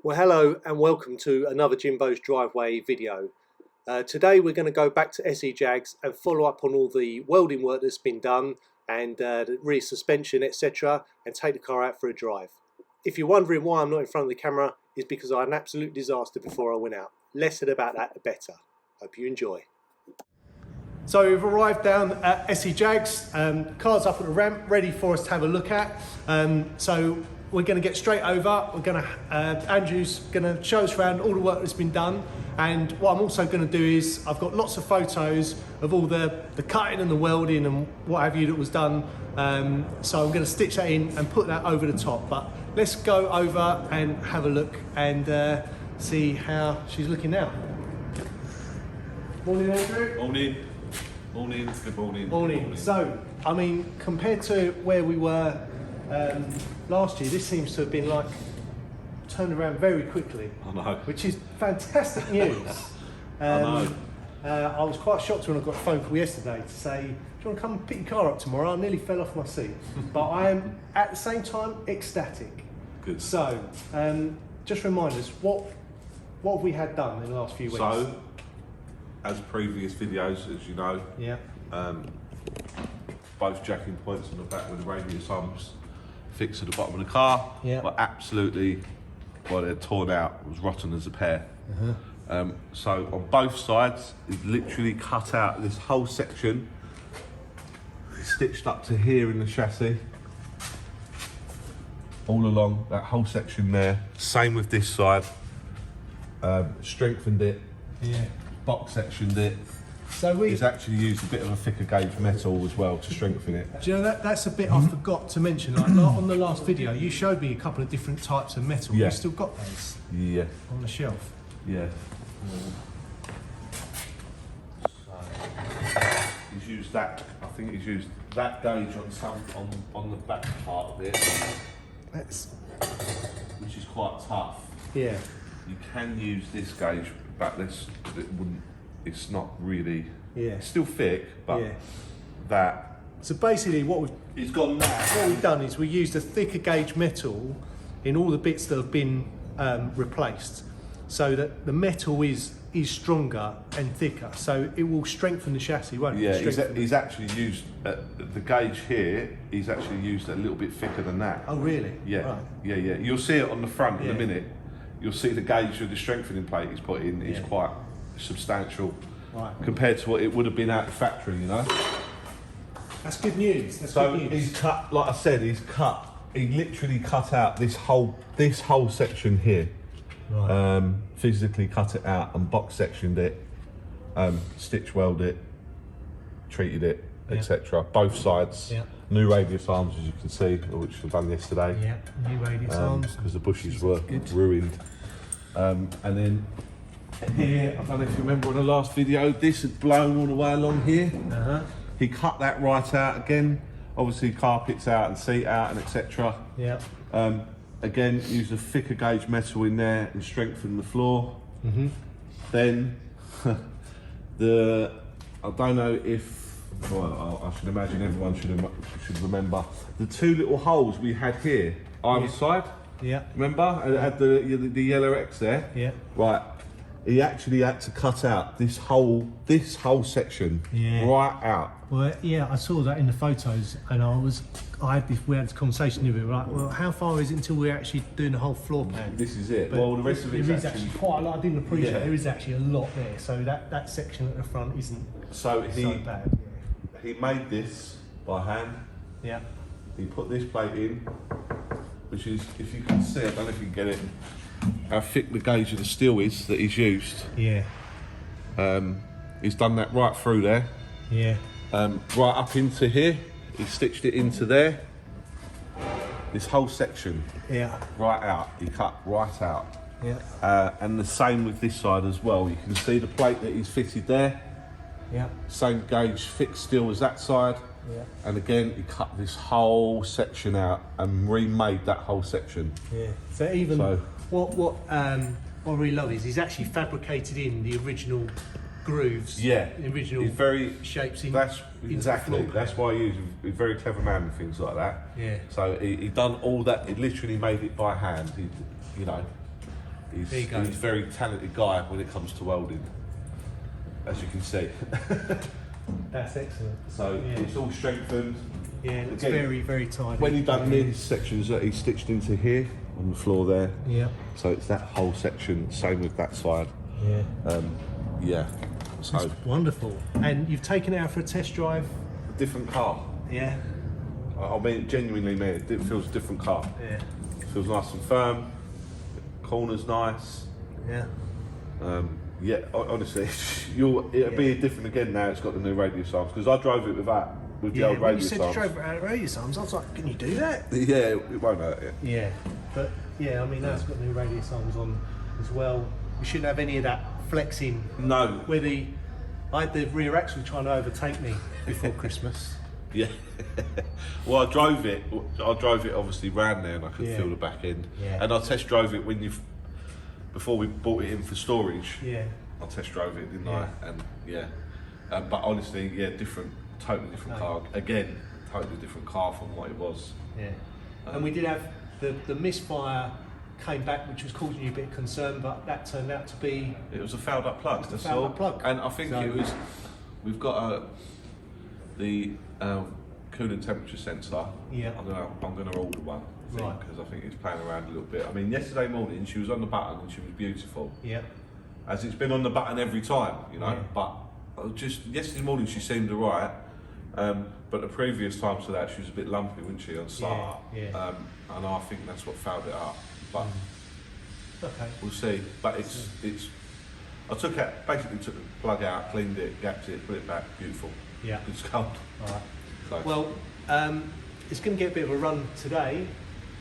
Well, hello and welcome to another Jimbo's Driveway video. Today we're going to go back to SE Jags and follow up on all the welding work that's been done and the rear suspension, etc., and take the car out for a drive. If you're wondering why I'm not in front of the camera, it's because I had an absolute disaster before I went out. Less said about that, the better. Hope you enjoy. So we've arrived down at SE Jags. Car's up at the ramp, ready for us to have a look at. So we're going to get straight over. We're going to Andrew's going to show us around all the work that's been done, and what I'm also going to do is I've got lots of photos of all the cutting and the welding and what have you that was done. So I'm going to stitch that in and put that over the top. But let's go over and have a look and see how she's looking now. Morning, Andrew. Morning. Morning. Good morning. Morning. So, I mean, compared to where we were last year, this seems to have been like turned around very quickly. I know. Which is fantastic news. I know. I was quite shocked when I got a phone call yesterday to say, do you want to come and pick your car up tomorrow? I nearly fell off my seat. But I am at the same time ecstatic. Good. So, just remind us, what have we had done in the last few weeks? So, as previous videos, as you know, yeah. Both jacking points on the back with the radius arms fixed at the bottom of the car, yeah. were absolutely, well, they're torn out. It was rotten as a pear. So on both sides, it's literally cut out this whole section, stitched up to here in the chassis, all along that whole section there. Same with this side, strengthened it, Yeah. box sectioned it. So He's actually used a bit of a thicker gauge metal as well to strengthen it. Do you know that's a bit I forgot to mention? Like on the last video, you showed me a couple of different types of metal. Yeah. You still got those Yeah. on the shelf. Yeah. So he's used that. I think he's used that gauge on some on the back part of it, which is quite tough. Yeah. You can use this gauge, but it's not really. Yeah. It's still thick, but Yeah. that. So basically, what It's gone now. we've done is we used a thicker gauge metal in all the bits that have been replaced, so that the metal is stronger and thicker. So it will strengthen the chassis, won't it? Yeah, Strengthen- he's actually used the gauge here. He's actually used a little bit thicker than that. Oh really? Yeah, Right. yeah. You'll see it on the front in Yeah. a minute. You'll see the gauge of the strengthening plate he's put in is Yeah. quite substantial Right. compared to what it would have been out the factory, you know. That's good news. That's So good news. he's cut, like I said, he literally cut out this whole section here. Right. Physically cut it out and box sectioned it, stitch welded it, treated it, Yeah. etc. Both sides. Yeah. New radius arms, as you can see, which I've done yesterday. Yeah. New radius arms. Because the bushes were ruined. And then here, I don't know if you remember in the last video, this had blown all the way along here. He cut that right out again. Obviously carpets out and seat out and etc. Yeah. Again, use a thicker gauge metal in there and strengthen the floor. Then I don't know if, well, I should imagine everyone should remember the two little holes we had here either side. Yeah. Remember? It had the yellow X there. Yeah. Right. He actually had to cut out this whole section right out. Well, yeah, I saw that in the photos, and we had this conversation with him, like, well, how far is it until we're actually doing the whole floor plan? This is it. But well, the rest of it there is is actually quite a lot. I didn't appreciate. Yeah. There is actually a lot there, so that section at the front isn't so bad. he made this by hand. Yeah. He put this plate in, which is, if you can see, I don't know if you can get it, how thick the gauge of the steel is that he's used. Yeah. He's done that right through there. Yeah. Right up into here. He stitched it into there. This whole section. Yeah. Right out. He cut right out. Yeah. And the same with this side as well. You can see the plate that he's fitted there. Yeah. Same gauge fixed steel as that side. Yeah. And again, he cut this whole section out and remade that whole section. Yeah. So even what I really love is he's actually fabricated in the original grooves. Yeah. The original he's very shapes. That's into exactly. the floor That's why he's a very clever man with things like that. Yeah. So he done all that. He literally made it by hand. You know, He's There you go. a very talented guy when it comes to welding, as you can see. That's excellent. So it's all strengthened. Yeah, it's Again, very, very tidy. When he done these sections that he stitched into here on the floor there. Yeah. So it's that whole section, same with that side. Yeah. Yeah. So That's wonderful. And you've taken it out for a test drive? a different car. Yeah. I mean, genuinely, man, it feels a different car. Yeah. It feels nice and firm. Corner's nice. Yeah. Yeah, honestly, it'll be different again now. It's got the new radius arms because I drove it with the old when you radius said arms. you drove out radius arms, I was like, can you do that? Yeah, it won't hurt it. Yeah. But yeah, I mean, that's got new radius arms on as well. We shouldn't have any of that flexing. No. Where I had the rear axle trying to overtake me before Christmas. Yeah. Well, I drove it obviously round there, and I could feel the back end. Yeah. And I test drove it before we brought it in for storage. Yeah. I test drove it, didn't I? And but honestly, totally different car. Again, totally different car from what it was. Yeah. And we did have the misfire came back, which was causing you a bit of concern, but that turned out to be... It was a fouled up plug, that's all. Plug. And I think we've got the coolant temperature sensor. Yeah. I'm gonna order one, Right. because I think it's playing around a little bit. I mean, yesterday morning she was on the button and she was beautiful. Yeah. As it's been on the button every time, you know. Yeah. But just yesterday morning she seemed alright. But the previous times to that she was a bit lumpy, wasn't she, on start? Yeah. And I think that's what fouled it up. But Okay. we'll see. But it's I basically took the plug out, cleaned it, gapped it, put it back, beautiful. Yeah. It's cold. All right. So. Well, it's going to get a bit of a run today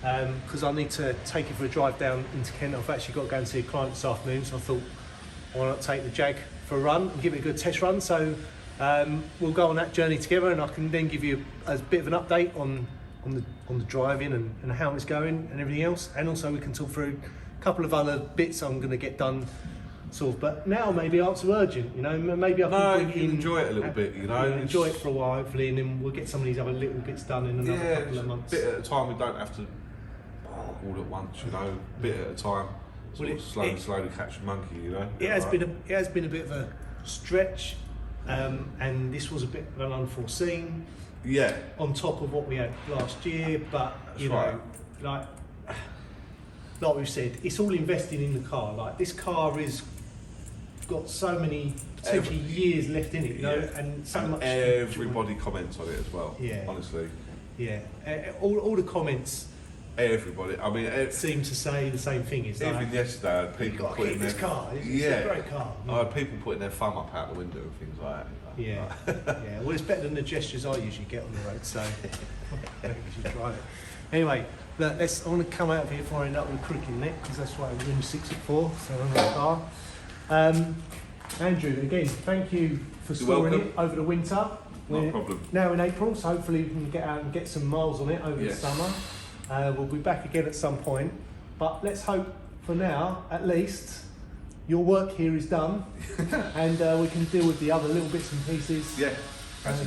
because I need to take it for a drive down into Kent. I've actually got to go and see a client this afternoon, so I thought, why not take the Jag for a run and give it a good test run. So we'll go on that journey together, and I can then give you a bit of an update on the driving and how it's going and everything else. And also we can talk through a couple of other bits I'm going to get done. Sort of, but now maybe aren't so urgent, you know. Maybe I can bring in, enjoy it a little bit, you know. Enjoy it for a while, hopefully, and then we'll get some of these other little bits done in another couple of months. Bit at a time. We don't have to all at once, you know. Bit at a time. Slowly catch a monkey, you know. It has been a bit of a stretch, and this was a bit of an unforeseen. Yeah. On top of what we had last year, but That's you know, right. like we've said, it's all investing in the car. Like this car is got so many potentially years left in it, you know, and so much. Everybody comments on it as well. Yeah. Honestly. Yeah. All the comments. Everybody. I mean, seem to say the same thing. It's even like, yesterday, I had people putting this car. It's a great car. I had people putting their thumb up out the window and things like that. Yeah. Yeah. Well, it's better than the gestures I usually get on the road, so I think you should try it. Anyway, look, I want to come out of here before I end up with a crooked neck, because that's why I'm room 6 at 4, so I'm in the car. Andrew, again, thank you for storing it over the winter. No problem. Now in April, so hopefully we can get out and get some miles on it over the summer. We'll be back again at some point, but let's hope for now, at least, your work here is done, and we can deal with the other little bits and pieces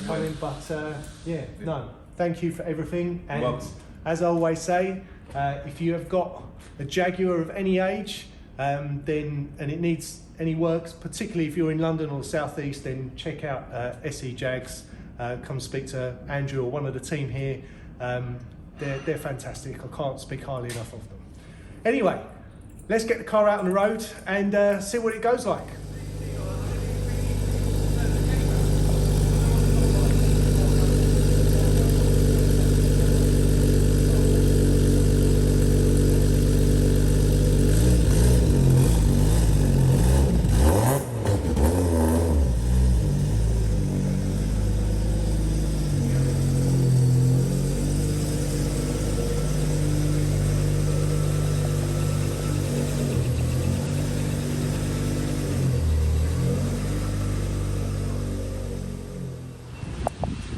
coming. But no, thank you for everything. And as I always say, if you have got a Jaguar of any age, and it needs any work, particularly if you're in London or the South East, then check out SE Jags. Come speak to Andrew or one of the team here. They're fantastic. I can't speak highly enough of them. Anyway, let's get the car out on the road and see what it goes like.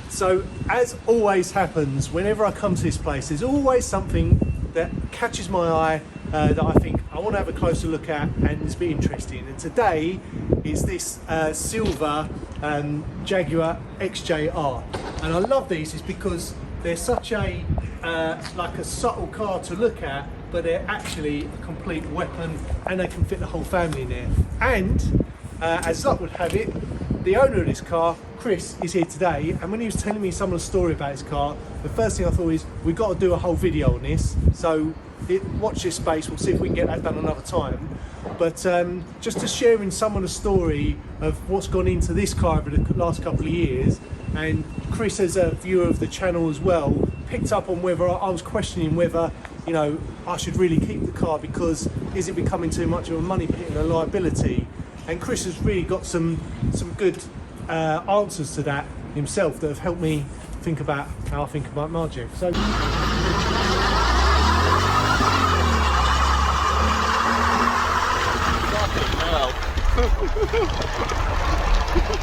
So, as always happens, whenever I come to this place, there's always something that catches my eye that I think I want to have a closer look at and it's been interesting. And today is this silver Jaguar XJR. And I love these is because they're such a like a subtle car to look at, but they're actually a complete weapon, and they can fit the whole family in there. And as luck would have it, the owner of this car, Chris, is here today, and when he was telling me some of the story about his car, the first thing I thought is, we've got to do a whole video on this, so watch this space. We'll see if we can get that done another time. But just to share in some of the story of what's gone into this car over the last couple of years, and Chris, as a viewer of the channel as well, picked up on whether I was questioning whether, you know, I should really keep the car because is it becoming too much of a money pit and a liability? And Chris has really got some good answers to that himself that have helped me think about how I think about my Jag. So.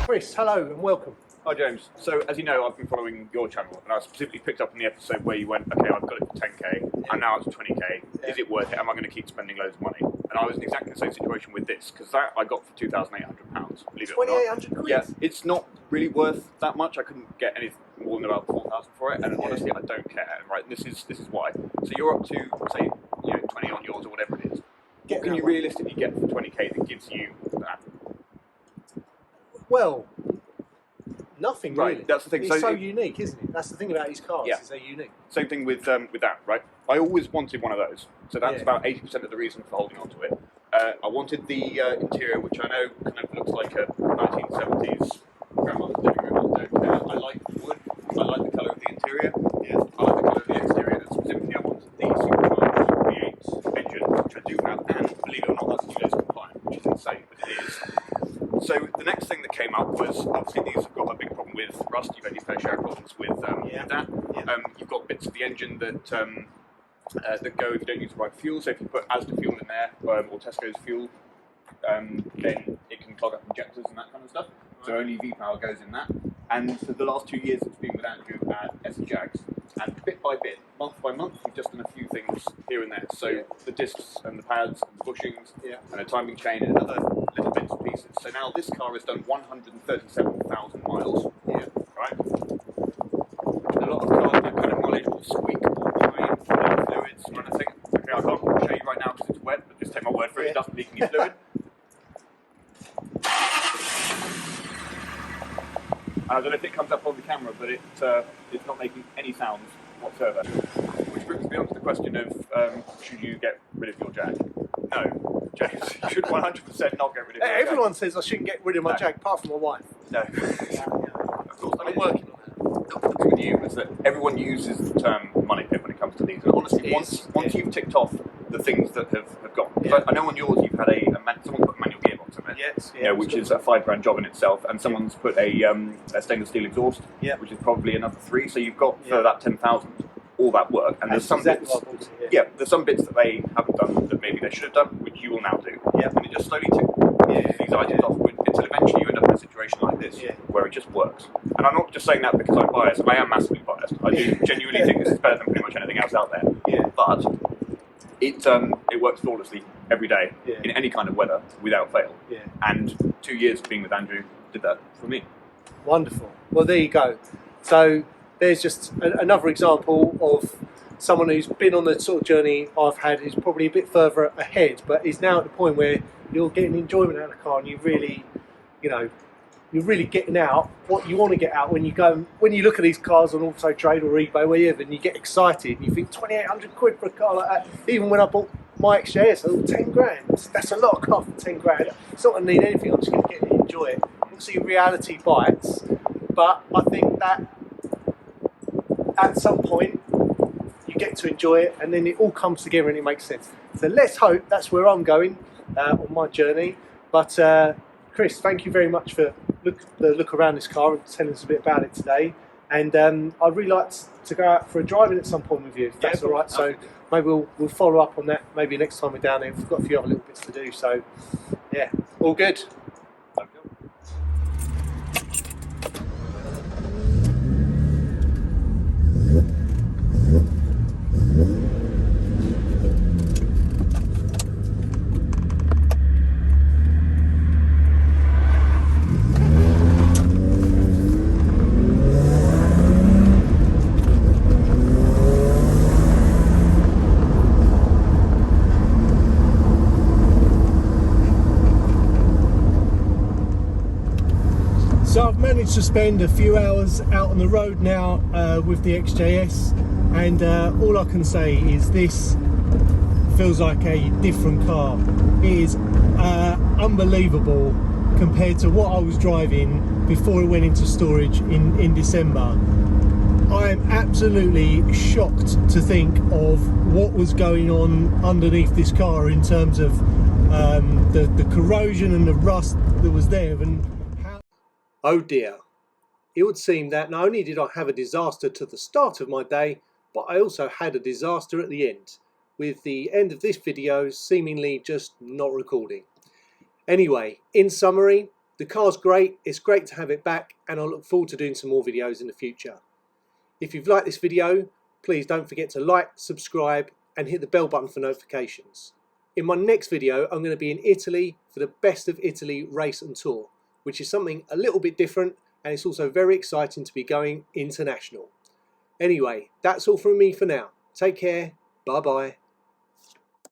Chris, hello and welcome. Hi James. So as you know, I've been following your channel, and I specifically picked up in the episode where you went, okay, I've got it for 10k, and now it's 20k. Yeah. Is it worth it? Am I going to keep spending loads of money? And I was in exactly the same situation with this, because that I got for £2,800. Believe it or not. £2,800? Yeah, it's not really worth that much. I couldn't get anything more than about 4,000 for it, and honestly, I don't care. Right? This is why. So you're up to say 20 on yours or whatever it is. What can you realistically get for 20k that gives you that? Well, nothing really. Right, that's the thing. It's so unique, isn't it? That's the thing about these cars, is they're unique. Same thing with that, right? I always wanted one of those, so that's about 80% of the reason for holding on to it. I wanted the interior, which I know kind of looks like a 1970s grandma's living room. I don't care. I like the wood. I like the colour of the interior. Yeah. I like the colour of the exterior. And specifically, I wanted the supercharged V8 engine, which I do have, and believe it or not, that's ULEZ compliant, which is insane, but it is. So the next thing that came up was, obviously these have got a big problem with rust. You've had your fair share of problems with that. Yeah. You've got bits of the engine that that go if you don't use the right fuel. So if you put Asda fuel in there, or Tesco's fuel, then it can clog up injectors and that kind of stuff. So only V-Power goes in that. And for the last 2 years it's been with Andrew at SE Jags. And bit by bit, month by month, we've just done a few things here and there. So the discs and the pads and the bushings and a timing chain and other little bits and pieces. So now this car has done 137,000 miles. Yeah. Right? A lot of cars, that kind of mileage will squeak or whine, fluids, kind of thing. Okay, I can't show you right now because it's wet, but just take my word for it, it doesn't leak any fluid. I don't know if it comes up on the camera, but it's not making any sounds whatsoever. Which brings me on to the question of, should you get rid of your Jag? No, James, you should 100% not get rid of your Jag. Everyone says I shouldn't get rid of my Jag, apart from my wife. No. Of course, I'm working on that. The thing with you is that everyone uses the term money pit when it comes to these. And honestly, once you've ticked off the things that have gone, I know on yours you've had someone put a manual gearbox in there, which is a £5 job in itself, and someone's put a stainless steel exhaust, which is probably another 3. So you've got for that 10,000 all that work, and there's some bits. There's some bits that they haven't done that maybe they should have done, which you will now do. And it just slowly ticks these items off until eventually you end up in a situation like this where it just works. And I'm not just saying that because I'm biased. I am massively biased. I do genuinely think this is better than pretty much anything else out there. But it works flawlessly every day in any kind of weather without fail. And 2 years of being with Andrew did that for me. Wonderful. Well, there you go. So there's just another example of someone who's been on the sort of journey I've had, who's probably a bit further ahead, but is now at the point where you're getting enjoyment out of the car, and you really, you're really getting out what you want to get out when you look at these cars on Auto Trade or eBay, wherever, and you get excited and you think 2,800 quid for a car like that. Even when I bought my XJS, I thought 10 grand. That's a lot of car for 10 grand. It's not going to need anything. I'm just going to get it and enjoy it. Obviously, reality bites, but I think that at some point you get to enjoy it, and then it all comes together and it makes sense. So let's hope that's where I'm going on my journey. But Chris, thank you very much for the look around this car and telling us a bit about it today. And I'd really like to go out for a driving at some point with you, if that's all right. So maybe we'll follow up on that maybe next time we're down there. We've got a few other little bits to do. So yeah, all good. managed to spend a few hours out on the road now with the XJS, and all I can say is this feels like a different car. It is unbelievable compared to what I was driving before it went into storage in December. I am absolutely shocked to think of what was going on underneath this car in terms of the corrosion and the rust that was there. And how... Oh dear, it would seem that not only did I have a disaster to the start of my day, but I also had a disaster at the end, with the end of this video seemingly just not recording. Anyway, in summary, the car's great, it's great to have it back, and I look forward to doing some more videos in the future. If you've liked this video, please don't forget to like, subscribe, and hit the bell button for notifications. In my next video, I'm going to be in Italy for the Best of Italy race and tour, which is something a little bit different, and it's also very exciting to be going international. Anyway, that's all from me for now. Take care, bye bye.